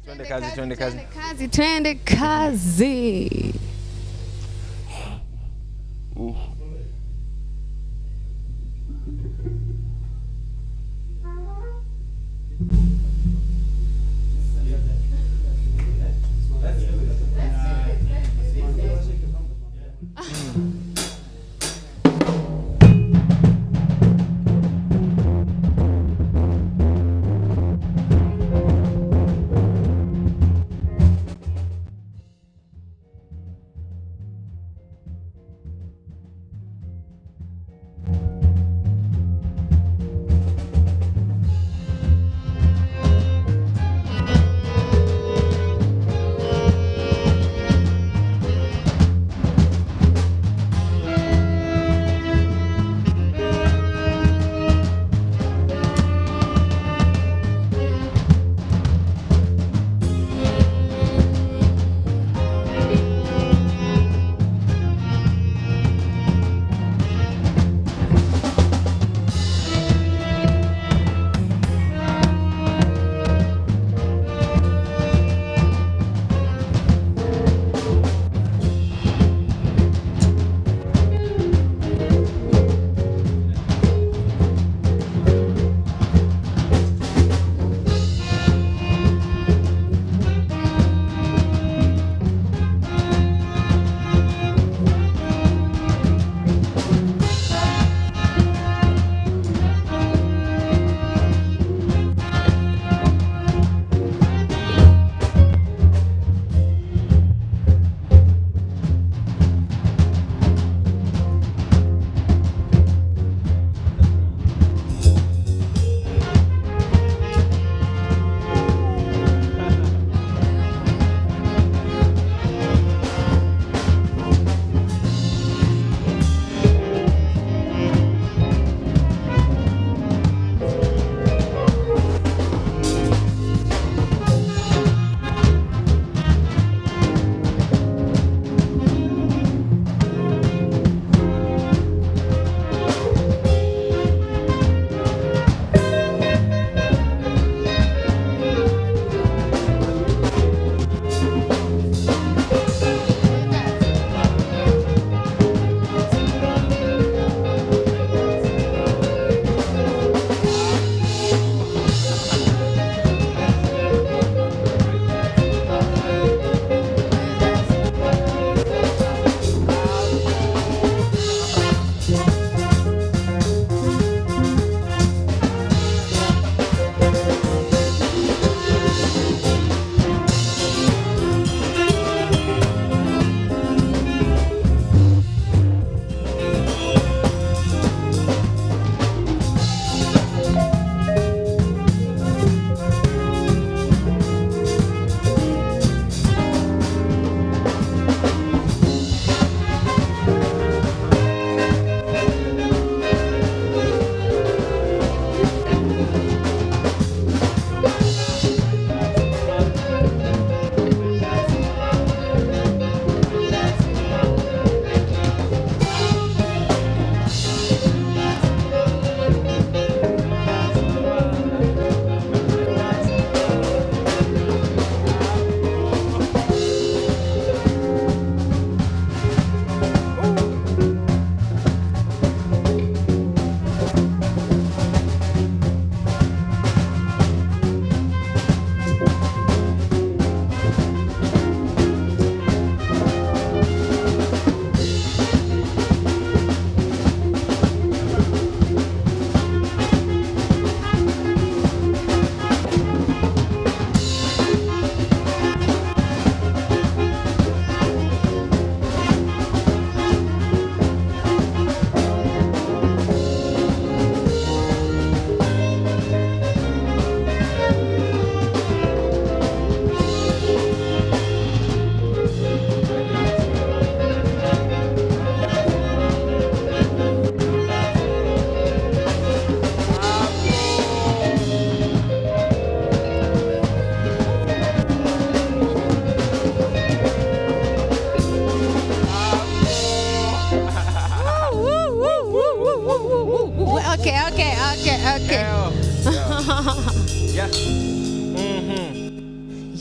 Twende kazi, twende kazi. Twende kazi.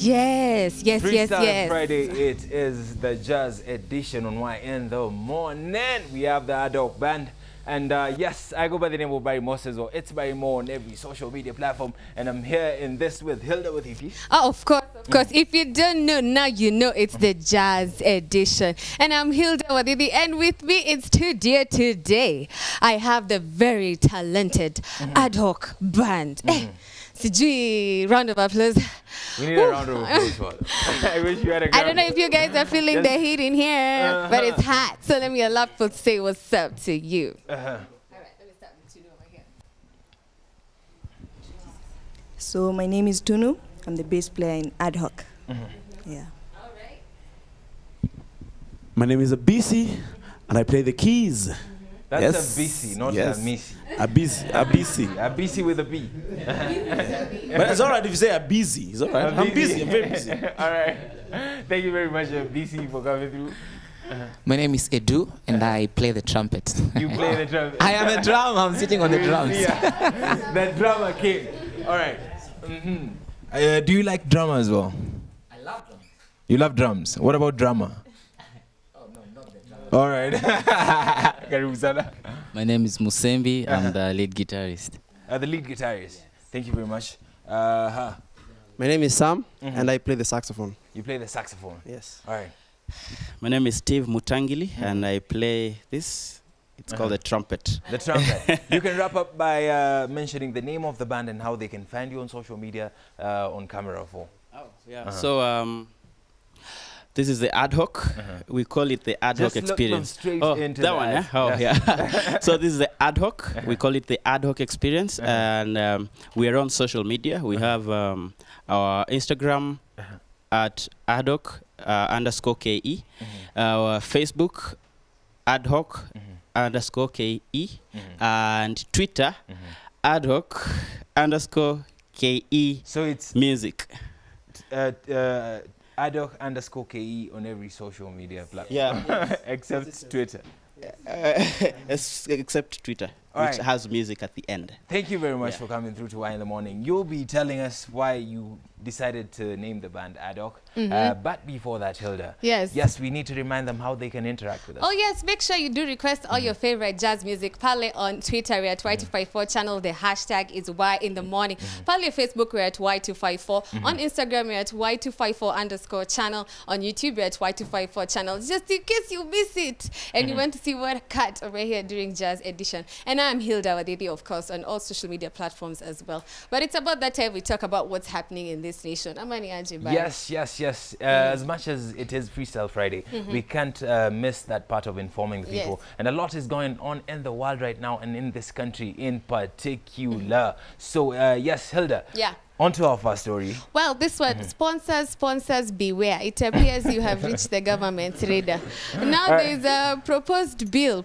Yes, yes, yes, Freestyle yes. Friday, it is the jazz edition on Y in the morning. We have the adult band. And yes, I go by the name of Barry Moses, or it's Barry Moore on every social media platform. And I'm here in this with Hilda with EP. Oh, of course, of course. If you don't know, now you know it's the jazz edition. And I'm Hilda Wadithi, and with me in studio today, I have the very talented ad hoc band. Sijui, round of applause. We need a round of applause for it. I wish you had a I don't know if you guys are feeling the heat in here, but it's hot. So let me allow people to say what's up to you. All right, let me start with Tunu over here. So my name is Tunu. I'm the bass player in ad hoc. Yeah. All right. My name is Abisi, and I play the keys. That's Yes. a BC, not Yes. a Missy. Abisi. A BC with a B. But it's all right if you say Abisi. It's all right. I'm busy. I'm very busy. All right. Thank you very much, BC, for coming through. My name is Edu, and I play the trumpet. You play the drum. I am a drummer. I'm sitting on the drums. Yeah. The drummer king. All right. Do you like drama as well? I love drums. You love drums. What about drama? Oh, no, not the drummer. All right. Karibu sana. My name is Musembi. I'm the lead guitarist. The lead guitarist. Thank you very much. My name is Sam, and I play the saxophone. You play the saxophone. Yes. All right. My name is Steve Mutangili, and I play this. It's called the trumpet. The trumpet. You can wrap up by mentioning the name of the band and how they can find you on social media, on camera for. Oh, yeah. So, this is the ad hoc. We call it the ad hoc Just experience. Look straight Oh, into that the one, eyes. yeah? Oh, yeah. So this is the ad hoc. We call it the ad hoc experience. And we are on social media. We have our Instagram at ad hoc underscore KE. Our Facebook ad hoc underscore KE. And Twitter ad hoc underscore KE So it's music. ad hoc underscore KE on every social media platform. Yeah. Except Twitter. Except Twitter, All which right. has music at the end. Thank you very much Yeah. for coming through to Y in the morning. You'll be telling us why you decided to name the band ad hoc. But before that, Hilda. Yes. Yes, we need to remind them how they can interact with us. Oh yes, make sure you do request all your favorite jazz music. Pale on Twitter, we're at Y254 channel. The hashtag is Y in the morning. Pale Facebook, we're at Y254. On Instagram, we're at Y254 underscore channel. On YouTube, we're at Y254 channel. Just in case you miss it and you want to see what cut over here during Jazz Edition. And I'm Hilda Wadithi, of course, on all social media platforms as well. But it's about that time we talk about what's happening in this nation. Amani Ajibai. Yes, yes, yes. As much as it is Freestyle Friday, we can't miss that part of informing the people. Yes. And a lot is going on in the world right now and in this country in particular. So, yes, Hilda. Yeah. On to our first story. Well, this one, sponsors beware. It appears you have reached the government radar. Now there is a proposed bill.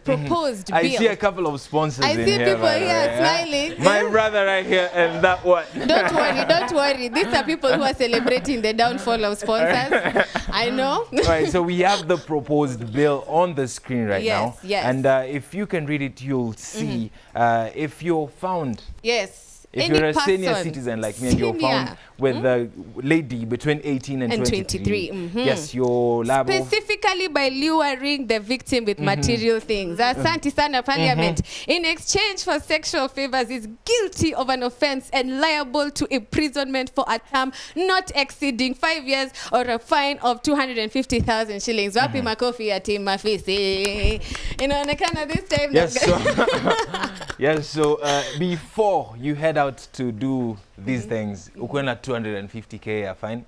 I see a couple of sponsors I in see here. people by the here way, smiling. My brother right here and that one. Don't worry, don't worry. These are people who are celebrating the downfall of sponsors. I know. Right, so we have the proposed bill on the screen right now. Yes. And if you can read it, you'll see if you're found. Yes. If Any you're a senior person, citizen like me and you're found with a lady between 18 and 23, yes, you're liable. Specifically by luring the victim with material things. Asante sana Parliament, in exchange for sexual favors, is guilty of an offense and liable to imprisonment for a term not exceeding 5 years or a fine of 250,000 shillings. Wapi makofi ya team mafisi. Inaonekana this time. Yes, so, yes, so before you head out to do these things, ukuwe na 250k a fine,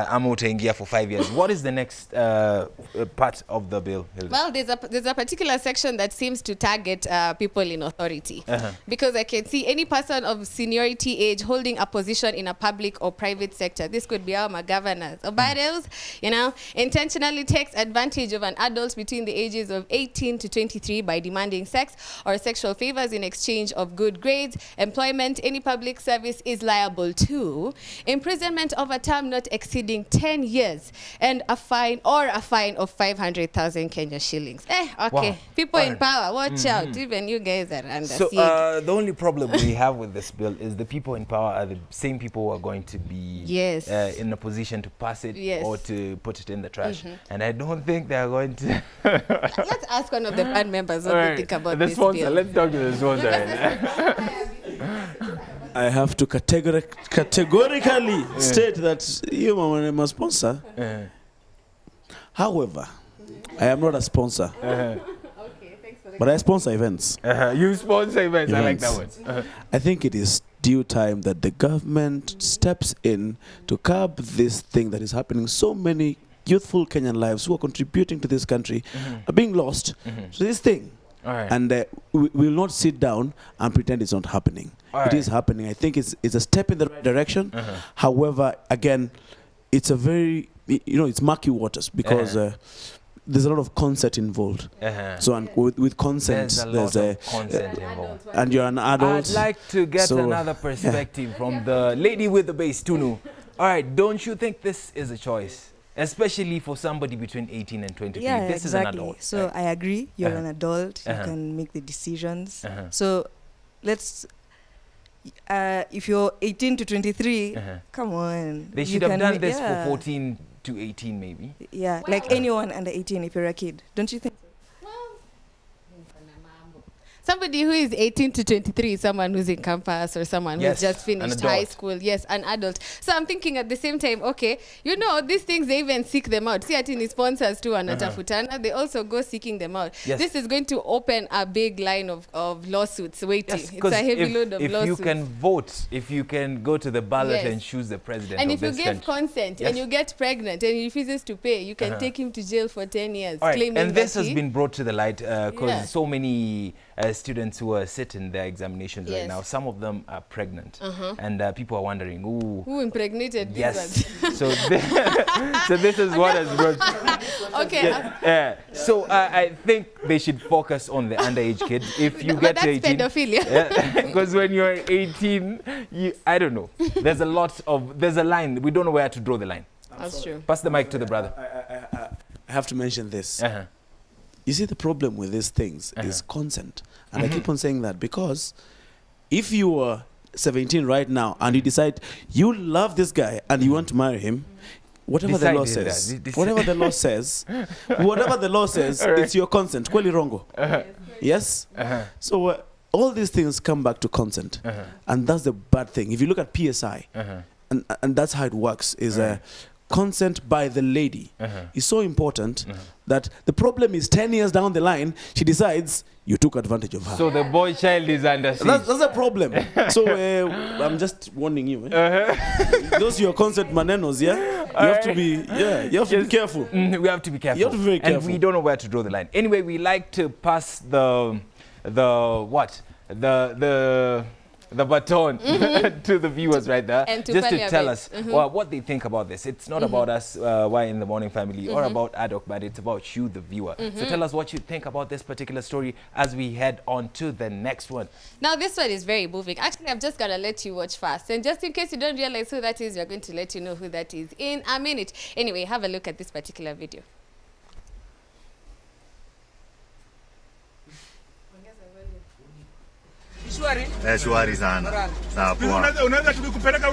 ama utaingia for 5 years. What is the next part of the bill, Hilda? Well, there's a particular section that seems to target people in authority. Because I can see any person of seniority age holding a position in a public or private sector. This could be our governors or barrels, you know, intentionally takes advantage of an adult between the ages of 18 to 23 by demanding sex or sexual favors in exchange of good grades, employment, any public service is liable to imprisonment of a term not exceeding 10 years and a fine of 500,000 Kenya shillings. Okay. Wow. People in power, watch out. Even you guys are under So siege. the only problem we have with this bill is the people in power are the same people who are going to be in a position to pass it or to put it in the trash. And I don't think they are going to. Let's ask one of the band members what they think about this sponsor. bill. Let's talk to the sponsor. I have to categorically state that you are a sponsor. However, I am not a sponsor. But I sponsor events. You sponsor events. I like that one. I think it is due time that the government steps in to curb this thing that is happening. So many youthful Kenyan lives who are contributing to this country are being lost to this thing. And we will not sit down and pretend it's not happening. It is happening. I think it's a step in the right direction. However, again, it's a very, it's murky waters because there's a lot of consent involved. So and with consent, there's a consent involved. And you're an adult. I'd like to get another perspective from the lady with the bass, Tunu. All right, don't you think this is a choice? Especially for somebody between 18 and 23. Yeah, this is an adult. So I agree. You're an adult. You can make the decisions. So let's, if you're 18 to 23, come on. They should have done this for 14 to 18 maybe. Yeah, like anyone under 18 if you're a kid. Don't you think? Somebody who is 18 to 23 is someone who's in campus or someone who's just finished high school. Yes, an adult. So I'm thinking at the same time, okay, these things, they even seek them out. See, Atini sponsors too, Anatafutana, they also go seeking them out. This is going to open a big line of lawsuits waiting. It's a heavy load of lawsuits. If you can vote, if you can go to the ballot and choose the president and of this if you give consent and you get pregnant and he refuses to pay, you can take him to jail for 10 years. Claiming and this has been brought to the light because so many students who are sitting their examinations right now, some of them are pregnant, and people are wondering, who impregnated these ones? So this is what has brought. So I think they should focus on the underage kids. If you get to 18, pedophilia. Because when you're 18, I don't know. There's a line. We don't know where to draw the line. That's true. Pass the mic to the brother. I have to mention this. You see, the problem with these things is consent. And I keep on saying that because if you are 17 right now and you decide you love this guy and you want to marry him, whatever the law says, it's your consent. Kweli rongo. Yes? So all these things come back to consent. And that's the bad thing. If you look at PSI, and that's how it works, is consent by the lady is so important that the problem is 10 years down the line, she decides you took advantage of her. So the boy child is under siege. That's a problem. So I'm just warning you. Those are your consent manenos, yeah? You have to be, you have to be careful. We have to be careful. You have to be very careful. And we don't know where to draw the line. Anyway, we like to pass the baton to the viewers right there, and just to tell us what they think about this. It's not about us, Why in the Morning family, or about Adok, but it's about you, the viewer. So tell us what you think about this particular story as we head on to the next one. Now, this one is very moving. Actually, I'm just going to let you watch first. And just in case you don't realize who that is, we're going to let you know who that is in a minute. Anyway, have a look at this particular video. Shwari sana. Sawa poa. Unaweza tukikupeleka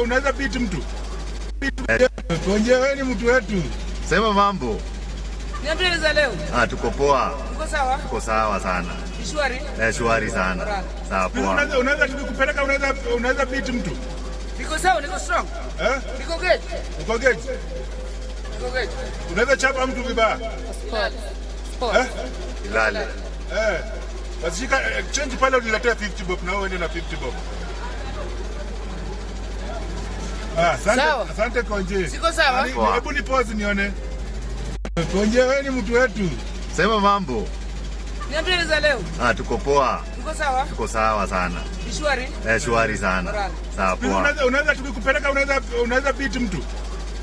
unaweza beat mtu. Konje wewe ni mtu wetu. Sema mambo. Niambie leo. Tuko poa. Uko sawa? Tuko sawa sana. Shwari? Shwari sana. Sawa poa. Unaweza tukikupeleka unaweza beat mtu. Niko sawa, niko strong. Niko good. Uko good. Niko good. Unaweza chapa mtu vibaya. Sport. Ilale. Basi change pale uniletea 50 bob na wewe na 50 bob. Asante Konje. Siko sawa? Hebu ni pause nione. Konje wewe ni mtu wetu. Sema mambo. Niambie leo. Tuko poa. Tuko sawa? Tuko sawa sana. Shwari? Shwari sana. Sawa poa. Unaweza tukikupeleka unaweza beat mtu.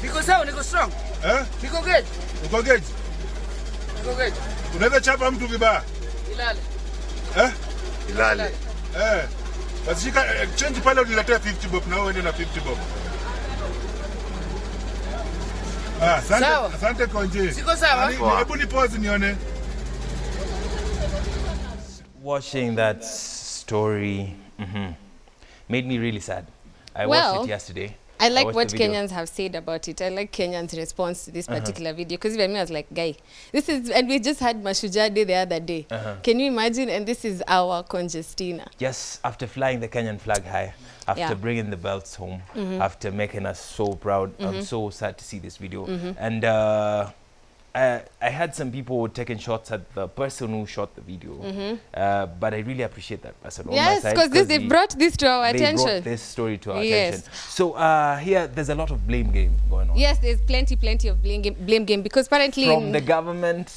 Niko sawa, niko strong. Niko good. Uko good. Niko good. Unaweza chapa mtu vibaya. Ilale. Ilale. Basi shika change pale uniletea 50 bob na uende na 50 bob. Asante Konje. Siko sawa? Hebu ni pause nione. Watching that story made me really sad. I watched it yesterday. I like what Kenyans have said about it. I like Kenyans' response to this particular video. Because even me, I was like, guy, this is... And we just had Mashujaa Day the other day. Can you imagine? And this is our Congestina. Yes, after flying the Kenyan flag high, after bringing the belts home, after making us so proud, I'm so sad to see this video. And I had some people taking shots at the person who shot the video, but I really appreciate that person. Yes, because they brought this to our attention. They brought this story to our attention. So here, there's a lot of blame game going on. Yes, there's plenty of blame game because apparently... From the government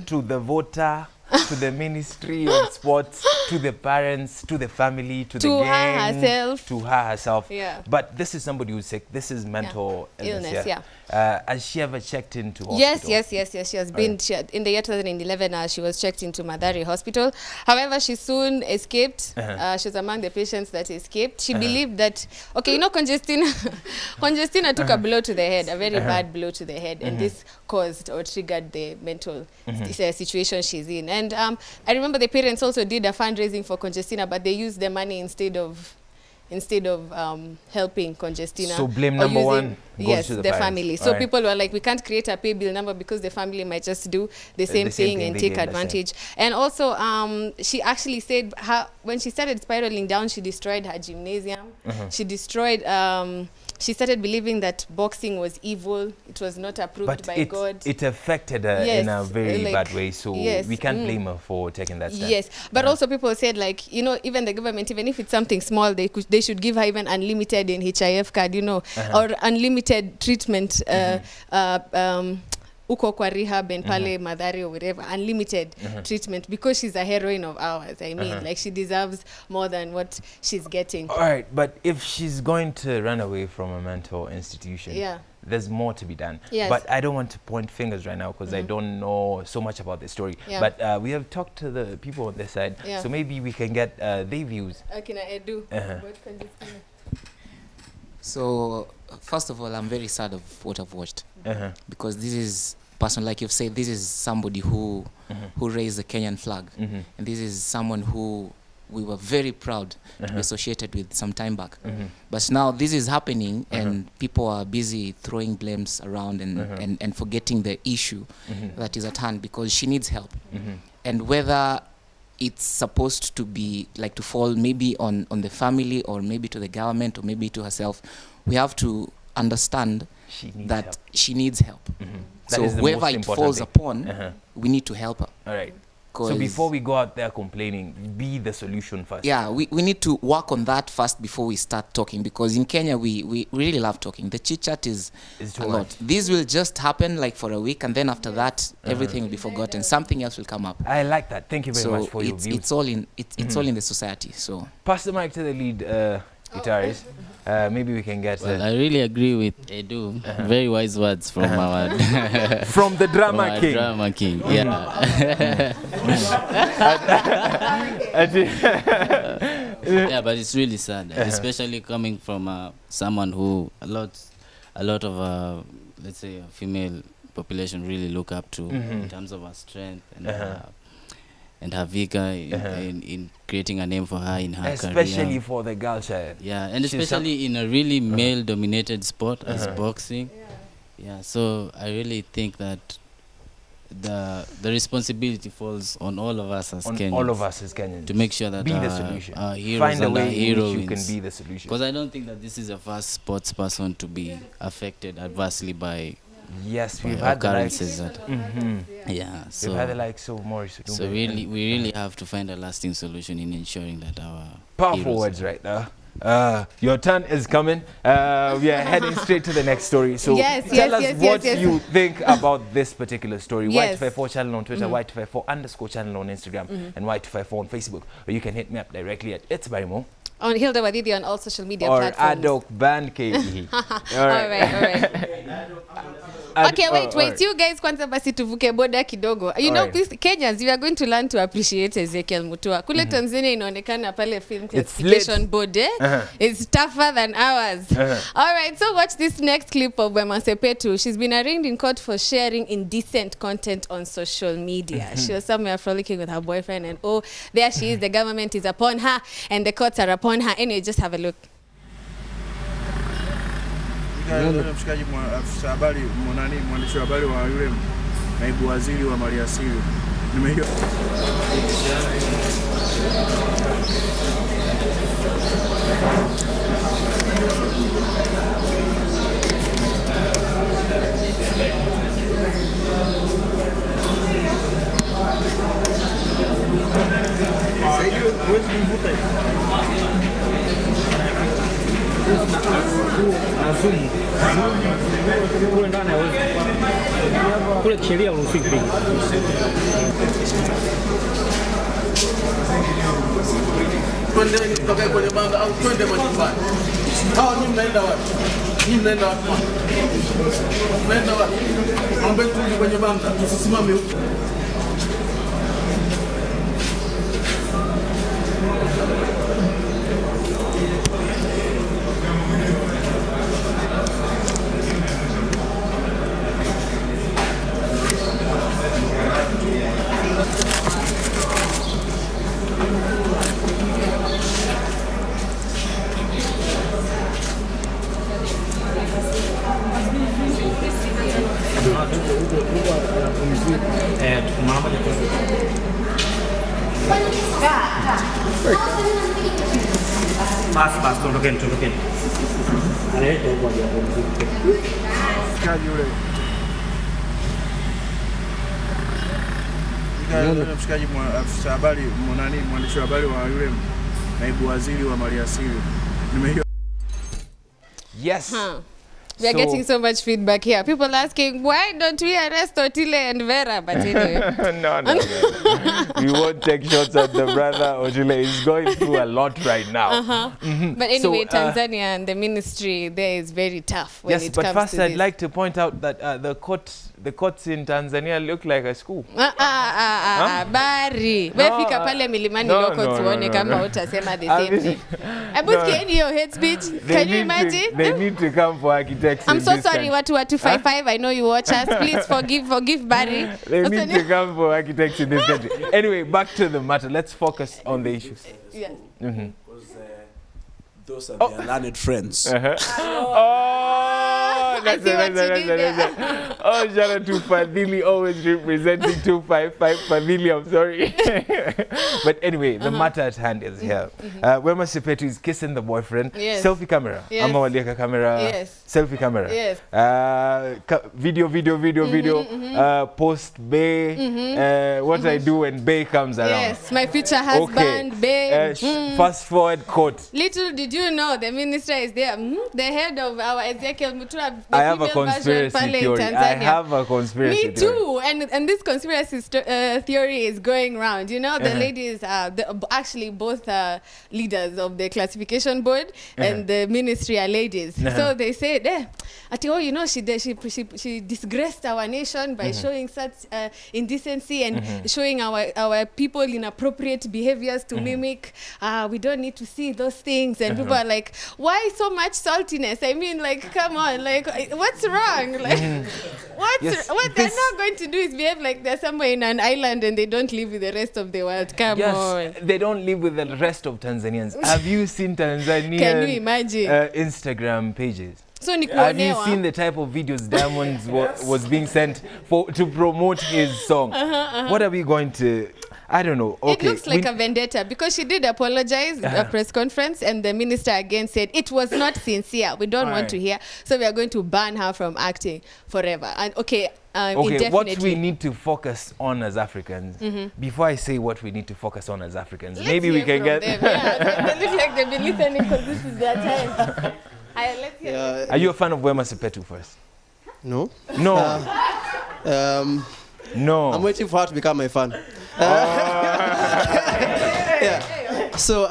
to the voter, to the Ministry of Sports, to the parents, to the family, to the gang, to her herself. Yeah. But this is somebody who's sick. This is mental illness. Has she ever checked into hospital? Yes. She has been in the year 2011. She was checked into Madari Hospital. However, she soon escaped. She was among the patients that escaped. She believed that, okay, you know, Congestina took a blow to the head, a very bad blow to the head, and this caused or triggered the mental situation she's in. And I remember the parents also did a fundraising for Congestina, but they used the money instead of helping Congestina. So blame number one goes to the family. So people were like, we can't create a pay bill number because the family might just do the same thing and take advantage. And also, she actually said when she started spiraling down, she destroyed her gymnasium. She destroyed... she started believing that boxing was evil. It was not approved by God. It affected her in a very bad way. So we can't blame her for taking that step. Yes, but also people said, like, you know, even the government, even if it's something small, they should give her even unlimited NHIF card, you know, or unlimited treatment. Uko kwa rehab and pale Madari or whatever, unlimited treatment because she's a heroine of ours. I mean, like, she deserves more than what she's getting. All right, but if she's going to run away from a mental institution, there's more to be done. Yes. But I don't want to point fingers right now because I don't know so much about the story. But we have talked to the people on this side, so maybe we can get their views. Can I do? So, first of all, I'm very sad of what I've watched because this is person, like you've said, this is somebody who raised the Kenyan flag, and this is someone who we were very proud to be associated with some time back. But now this is happening, and people are busy throwing blames around and forgetting the issue that is at hand, because she needs help. And whether it's supposed to be like to fall maybe on the family, or maybe to the government, or maybe to herself, we have to understand that she needs help. So whoever it falls upon, we need to help her. All right. So before we go out there complaining, be the solution first. Yeah, we need to work on that first before we start talking, because in Kenya we really love talking. The chit chat is a lot. This will just happen like for a week, and then after that everything will be forgotten. Something else will come up. I like that. Thank you very much for your views. It's all in the society. So pass the mic to the lead guitarist. Maybe we can get... Well, I really agree with Edu. Very wise words from our... from the drama king. Drama king, yeah. Yeah, but it's really sad, especially coming from someone who a lot of, let's say, a female population really look up to in terms of her strength and her vigor in creating a name for her in her career. Especially for the girl child. Yeah, and especially in a really male-dominated sport as boxing. Yeah, so I really think that the responsibility falls on all of us as Kenyans. All of us as Kenyans. To make sure that be the solution. Our heroes Find a and way our heroines, you can be the solution. Because I don't think that this is the first sports person to be affected adversely by we've had occurrences that yeah, so we've had the likes of Morris. So we really have to find a lasting solution in ensuring that our powerful words right there. Your turn is coming. We are heading straight to the next story. So tell us what you think about this particular story. Y254 channel on Twitter, Y254_channel on Instagram, and Y254 on Facebook. Or you can hit me up directly at It's Barimo On Hilda Wadidi on all social media or platforms. Adok Band KE. All right. Okay, wait. You guys kwanza basi tuvuke boda kidogo. You know, please, Kenyans, we are going to learn to appreciate Ezekiel Mutua. Kule Tanzania inaonekana pale film classification board. It's tougher than ours. All right, so watch this next clip of Wema Sepetu. She's been arraigned in court for sharing indecent content on social media. She was somewhere frolicking with her boyfriend, and oh, there she is. The government is upon her, and the courts are upon her. Anyway, just have a look. Mshikaji afisa habari mwandishi wa habari wa yule naibu waziri wa maliasili. Nimehiyo kule kisheria uruhusiwi kupiga. Twende tutoke kwenye banda au twende majumbani. Hao ni mnaenda wapi? Ni mnaenda wapi? Mnaenda wapi? Ambe turudi kwenye banda, tusisimame huko. Basi tuondokeni. Analeta huko haja kupumzika. Mshikaji yule. Yule mshikaji afisa habari mwandishi wa habari wa yule naibu waziri wa maliasili. Nimehiyo. Yes. We are getting so much feedback here. People asking, why don't we arrest Otile and Vera? But anyway. No. We won't take shots at the brother. Otile is going through a lot right now. But anyway, so, Tanzania and the ministry there is very tough when it comes to this. Yes, but first I'd like to point out that the courts in Tanzania look like a school. Bari. Wefika pale milimani loko tuone kama utasema the same thing. Abuski any your hate speech? Can you imagine? They need to come for architects. I'm so sorry, Y255. I know you watch us. Please forgive Barry. They need to come for architects in this country. Anyway, back to the matter. Let's focus on the issues. Yes. Those are their learned friends. That's it. Oh, shout out to Fadili, always representing 255. Fadili, I'm sorry. But anyway, the matter at hand is here. Wema Sepetu is kissing the boyfriend. Yes. Selfie camera. Yes. Ama walieka camera. Yes. Selfie camera. Yes. Video. Post Bay. What I do when Bay comes around. Yes, my future husband, Bay. Fast forward quote. Little did you know the minister is there. The head of our Ezekiel Mutua. I have a conspiracy theory. I have a conspiracy Me too. And this conspiracy theory is going round. You know, the ladies are actually both leaders of the classification board and the ministry are ladies. So they said, oh, you know, she disgraced our nation by showing such indecency and showing our people inappropriate behaviors to mimic. We don't need to see those things. And people are like, why so much saltiness? I mean, like, come on, like, what's wrong? Like, what they're not going to do is behave like they're somewhere in an island and they don't live with the rest of the world. Come on. They don't live with the rest of Tanzanians. Have you seen Tanzanian Can you imagine? Instagram pages? So have you seen the type of videos Diamond was being sent to promote his song? What are we going to... I don't know. Okay. It looks like a vendetta because she did apologize at a press conference and the minister again said it was not sincere. We don't want to hear. So we are going to ban her from acting forever. And what we need to focus on as Africans, before I say what we need to focus on as Africans, maybe we can get... They look like they've been listening because this is their time. Are you a fan of Wema Sepetu first? No. No. No. I'm waiting for her to become my fan. So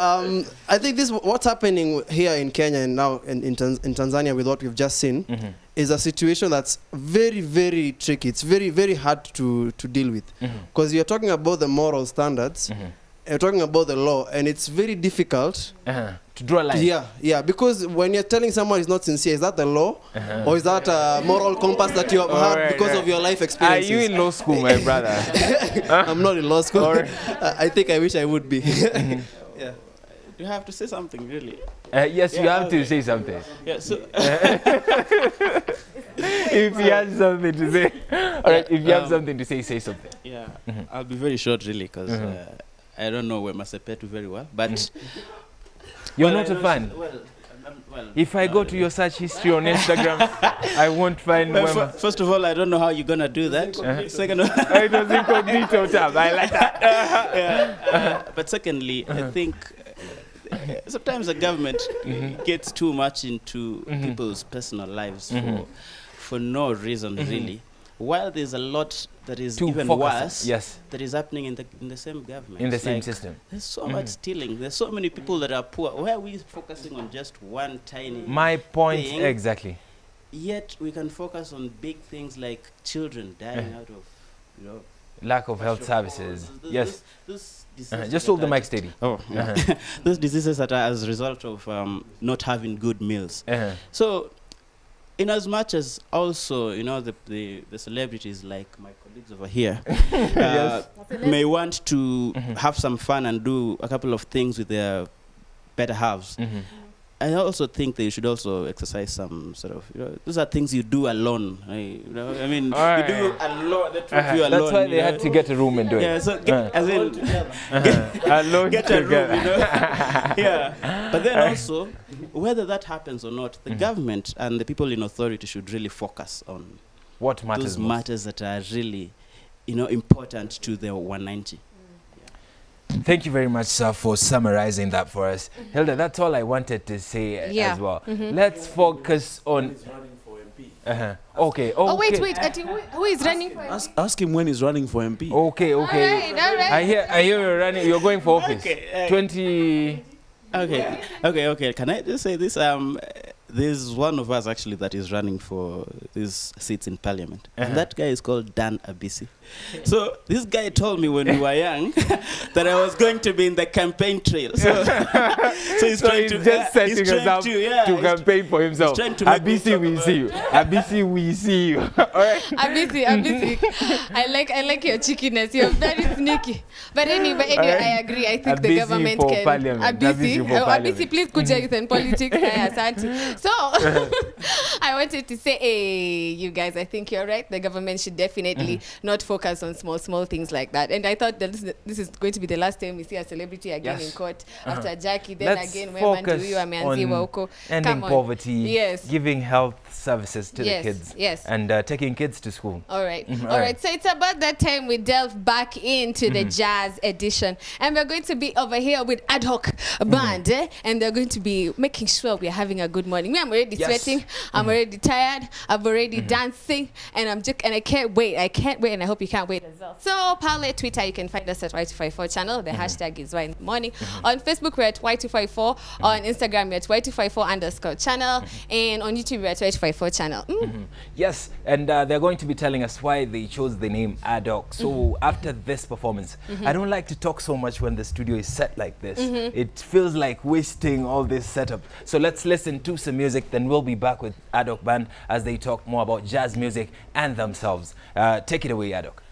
I think what's happening here in Kenya and now in Tanzania with what we've just seen is a situation that's very, very tricky. It's very, very hard to deal with because you're talking about the moral standards, you're talking about the law, and it's very difficult to draw a line. Yeah, because when you're telling someone is not sincere, is that the law or is that a moral compass that you have had because of your life experiences? Are you in law school, my brother? I'm not in law school. I think I wish I would be. Yeah. You have to say something, really. Yes, you have to say something. Yeah, so if you have something to say, all right. If you have something to say something. Yeah, I'll be very short, really, because I don't know Wema Sepetu very well, but you're not a fan. If I go to your search history on Instagram, I won't find Wema. First of all, I don't know how you're gonna do that. Second of all, it was incognito tab. I like that. But secondly, I think sometimes the government gets too much into people's personal lives for no reason, really. While there's a lot that is even worse that is happening in the same government. In the same system. There's so much stealing. There's so many people that are poor. Why are we focusing on just one tiny My point, thing? Exactly. Yet we can focus on big things like children dying out of, lack of health services. Yes. Just hold the mic steady. Oh, yeah. Those diseases that are as a result of not having good meals. So, in as much as also, the celebrities like my colleagues over here may want to have some fun and do a couple of things with their better halves, I also think they should also exercise some sort of, those are things you do alone. You do alone. That's why they had to get a room and do it. Yeah, so as in, get a room, Yeah. But then also, whether that happens or not, the government and the people in authority should really focus on what matters those most. matters that are really, important to the 190. Thank you very much, sir, for summarizing that for us. Hilda, that's all I wanted to say as well. Let's focus on... Okay. Oh, wait. Who is running for MP? Ask him when he's running for MP. Okay. All right. I hear you're running. You're going for office. 20... Okay. Can I just say this? There's one of us actually that is running for these seats in Parliament, and that guy is called Dan Abisi. So this guy told me when we were young that I was going to be in the campaign trail. So he's trying to just setting us up to campaign for himself. Abisi, we see you. Abisi, we see you. All right. Abisi. I like your cheekiness. You're very sneaky. But anyway, I agree. I think the government can. Abisi, please kuja youth and politics. So I wanted to say, you guys, I think you're right. The government should definitely not focus on small things like that. And I thought that this is going to be the last time we see a celebrity again in court after Jackie. Then Let's again, focus on ending poverty, giving health services to the kids, and taking kids to school. All right. So it's about that time we delve back into the jazz edition, and we're going to be over here with Ad Hoc Band, and they're going to be making sure we're having a good morning. I'm already sweating. I'm already tired. I'm already dancing, and I can't wait. And I hope you can't wait as well. So, Parle, Twitter, you can find us at Y254 channel. The hashtag is Y in the morning. On Facebook, we're at Y254. On Instagram, we're at Y254_channel. And on YouTube, we're at Y254 channel. Yes, and they're going to be telling us why they chose the name Ad Hoc. So, after this performance, I don't like to talk so much when the studio is set like this. It feels like wasting all this setup. So, let's listen to some music, then we'll be back with Ad Hoc Band as they talk more about jazz music and themselves. Take it away, Ad Hoc.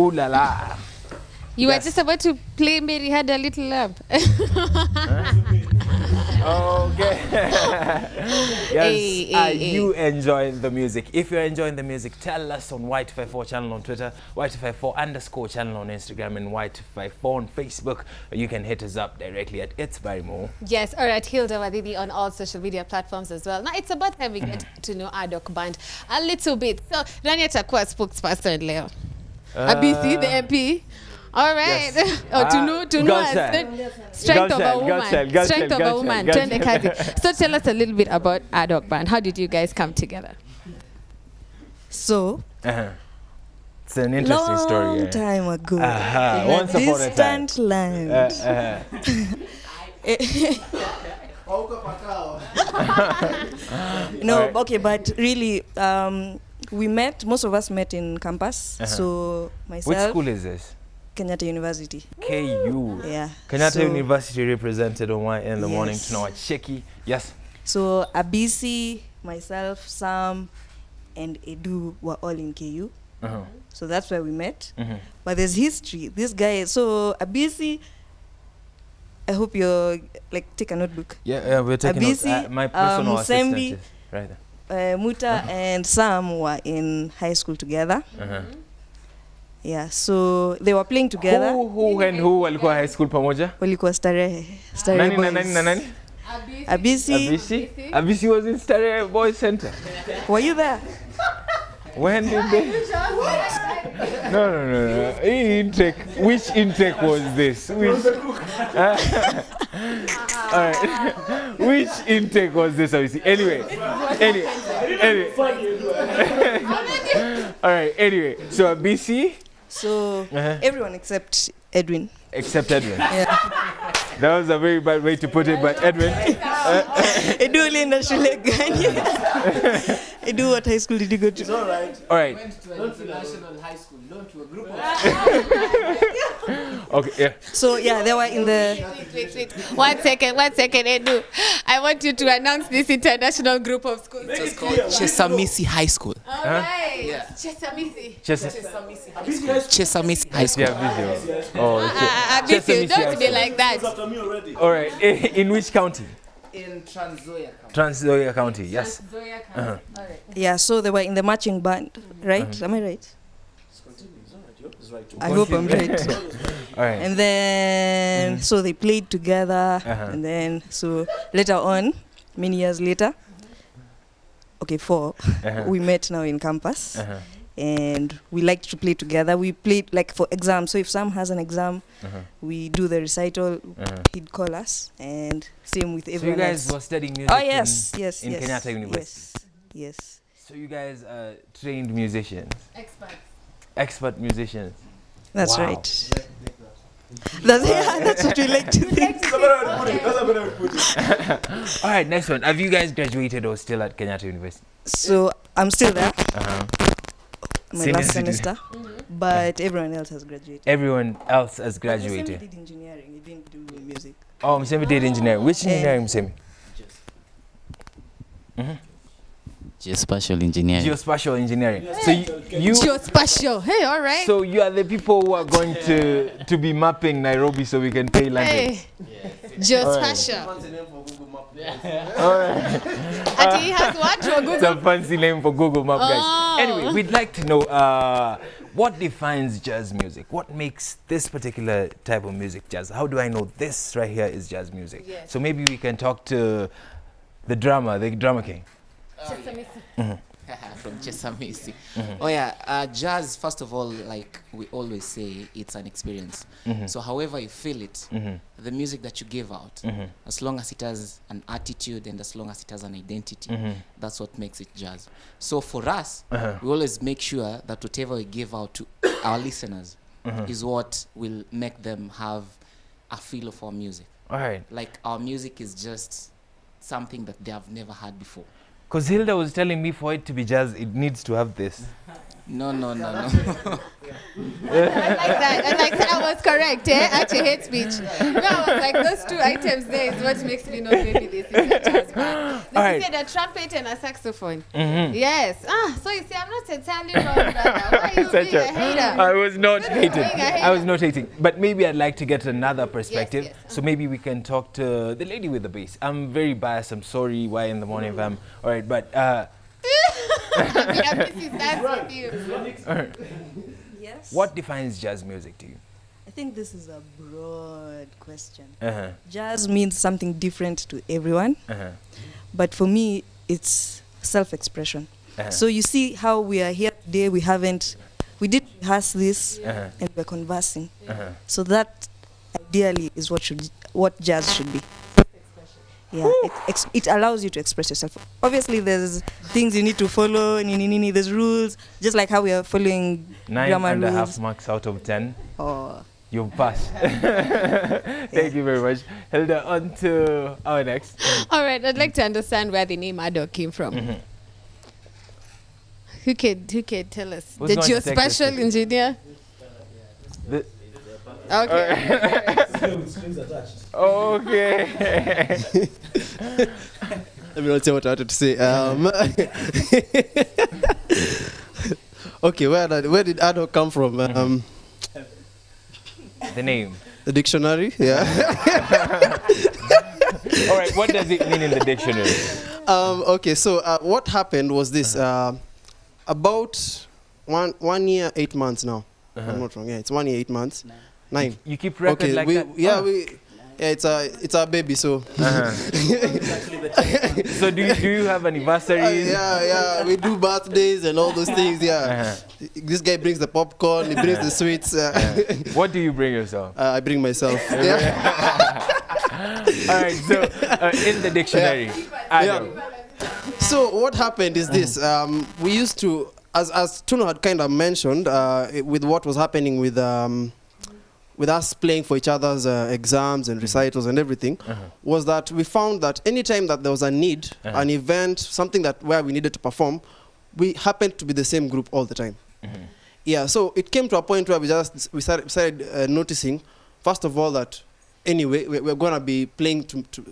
Ooh la la. You were just about to play Mary Had a Little Lamb. Okay. Yes. Are you enjoying the music? If you're enjoying the music, tell us on Y254 channel on Twitter, Y254 _ channel on Instagram, and Y254 on Facebook. You can hit us up directly at It's Barimo. Yes, or at Hilda Wadidi on all social media platforms as well. Now, it's about time we get to know Adok Band a little bit. So, Rani atakuwa spokesperson leo. Abisi, the MP. All right. Yes. To know strength of a woman. Strength of a woman. So tell us a little bit about Adok Band. How did you guys come together? So, it's an interesting story. Long time ago. Once upon a time. Distant land. No, okay, but really, we met. Most of us met in campus. So myself. Which school is this? Kenyatta University. KU. Yeah. Kenyatta University represented on Y in the morning to know Cheki. Yes. So Abisi, myself, Sam, and Edu were all in KU. So that's where we met. But there's history. This guy, so Abisi, I hope you're like take a notebook. Yeah, we're taking Abisi, my personal assistant is right there. Muta and Sam were in high school together. Yeah, so they were playing together. Who and who walikuwa high school pamoja? Walikuwa Starehe. Nani Boys. na nani? Abisi was in Starehe Boys Center. Were you there? When did they? No. Intake. Which intake was this? Which? All right. Which intake was this? Anyway. All right. Anyway, so BC. So everyone except Edwin. Except Edwin. Yeah. That was a very bad way to put it, but Edwin. Edu ulienda shule gani? Edu, what high school did you go to? It's all right. All right. Went to an international high school, not to a group of. Okay, yeah. So yeah, they were in the. Wait. 1 second, Edu. I want you to announce this international group of schools. It's called Chesamisi High School. All right. Yeah. Chesamisi. Chesamisi High School. Abisi, don't be like that. All right. In which county? In Trans-Nzoia County. Trans-Nzoia County, yes. Trans-Nzoia County. All right. Yeah, so they were in the marching band, right? Am I right? I hope I'm right. All right. And then, so they played together, and then, so later on, many years later, okay, 4, we met now in campus, and we liked to play together. We played like for exams. So if Sam has an exam, we do the recital. He'd call us, and same with everyone. So you guys else. were studying music. Oh yes, in Kenyatta University. Yes. So you guys are trained musicians. Expert musicians. That's wow. right. That's what we like to think. All right, next one. Have you guys graduated or still at Kenyatta University? So I'm still there. My Senior last citizen. semester, but everyone else has graduated. Everyone else has graduated. Msemi did engineering. He didn't do music. Oh, Msemi did engineering. Which engineering, Msemi? Geospatial engineering. Geospatial engineering. So you Geospatial. Hey, all right. So you are the people who are going to be mapping Nairobi so we can pay London. Hey. Geospatial. All right. And he has what for Google? It's a fancy name for Google Map, guys. Oh. Anyway, we'd like to know what defines jazz music? What makes this particular type of music jazz? How do I know this right here is jazz music? Yes. So maybe we can talk to the drummer king. From Chesamisi. Oh yeah, jazz, first of all, like we always say, it's an experience. So however you feel it, the music that you give out, as long as it has an attitude and as long as it has an identity, that's what makes it jazz. So for us, we always make sure that whatever we give out to our listeners is what will make them have a feel of our music. All right. Like our music is just something that they have never had before. Because Hilda was telling me for it to be jazz, it needs to have this. No. I like that. I was correct, eh? Actually, hate speech. No, I was like, those two items there is what makes me know maybe this is a jazz band. This is a trumpet and a saxophone. Yes. So you see, I'm not entirely wrong, brother. Why are you being a hater? I was not hating. I was not hating. But maybe I'd like to get another perspective. Yes. So maybe we can talk to the lady with the bass. I'm very biased. I'm sorry. Why in the morning, fam? All right, but... Yes. What defines jazz music to you? I think this is a broad question. Jazz means something different to everyone, but for me, it's self-expression. So you see how we are here today. We didn't rehearse this, and we're conversing. So that ideally is what jazz should be. Yeah, it allows you to express yourself. Obviously, there's things you need to follow, there's rules, just like how we are following grammar rules. 9.5 marks out of 10. Oh. You've passed. Thank you very much. Hilda, on to our next. All right, I'd like to understand where the name Adok came from. Who can tell us? Who's The going to take this geospatial to? engineer? Okay. Okay. Let me not say what I wanted to say. Okay, where did Adok come from? The name. The dictionary, yeah. All right, what does it mean in the dictionary? Okay, so what happened was this. About 1 year, 8 months now. I'm not wrong. Yeah, it's 1 year, 8 months. 9. You keep records like that? Yeah, it's our baby, so. So do you have anniversaries? Yeah, we do birthdays and all those things. Yeah, this guy brings the popcorn, he brings the sweets. What do you bring yourself? I bring myself. All right, so in the dictionary, So what happened is this: we used to, as Tuno had kind of mentioned, with what was happening with us playing for each other's exams and recitals and everything, was that we found that anytime that there was a need, an event, something where we needed to perform, we happened to be the same group all the time. Yeah, so it came to a point where we started noticing, first of all, that anyway, we're going to be playing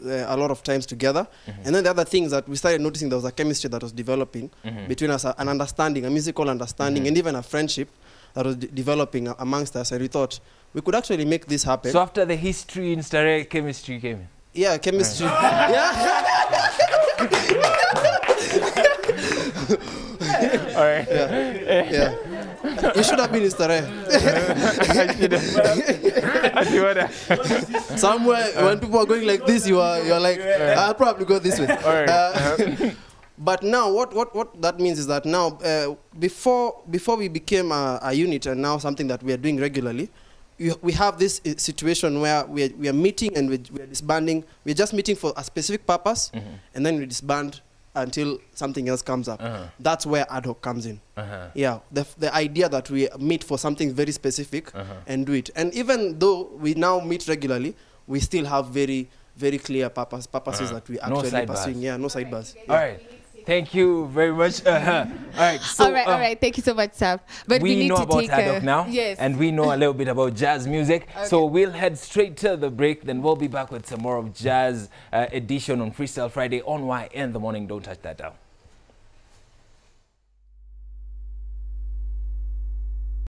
a lot of times together. And then the other thing is that we started noticing there was a chemistry that was developing between us, an understanding, a musical understanding, and even a friendship that was developing amongst us. And we thought we could actually make this happen. So after the history in Stare, chemistry came in? Yeah, chemistry. Yeah. All right. Yeah. You should have been in Stare. Somewhere when people are going like this, you are like, I'll probably go this way. All right. But now, what that means is that now, before we became a unit, and now something that we are doing regularly, we have this situation where we are meeting and we are disbanding. We're just meeting for a specific purpose, and then we disband until something else comes up. That's where ad hoc comes in. Yeah, the idea that we meet for something very specific and do it. And even though we now meet regularly, we still have very, very clear purposes that we actually pursuing. Yeah, no sidebars. Yeah. All right. Thank you very much. All right. So, all right. Thank you so much, Sam. But we need know to about take Adok now. Yes. And we know a little bit about jazz music. Okay. So we'll head straight to the break. Then we'll be back with some more of jazz edition on Freestyle Friday on Y in the morning. Don't touch that down.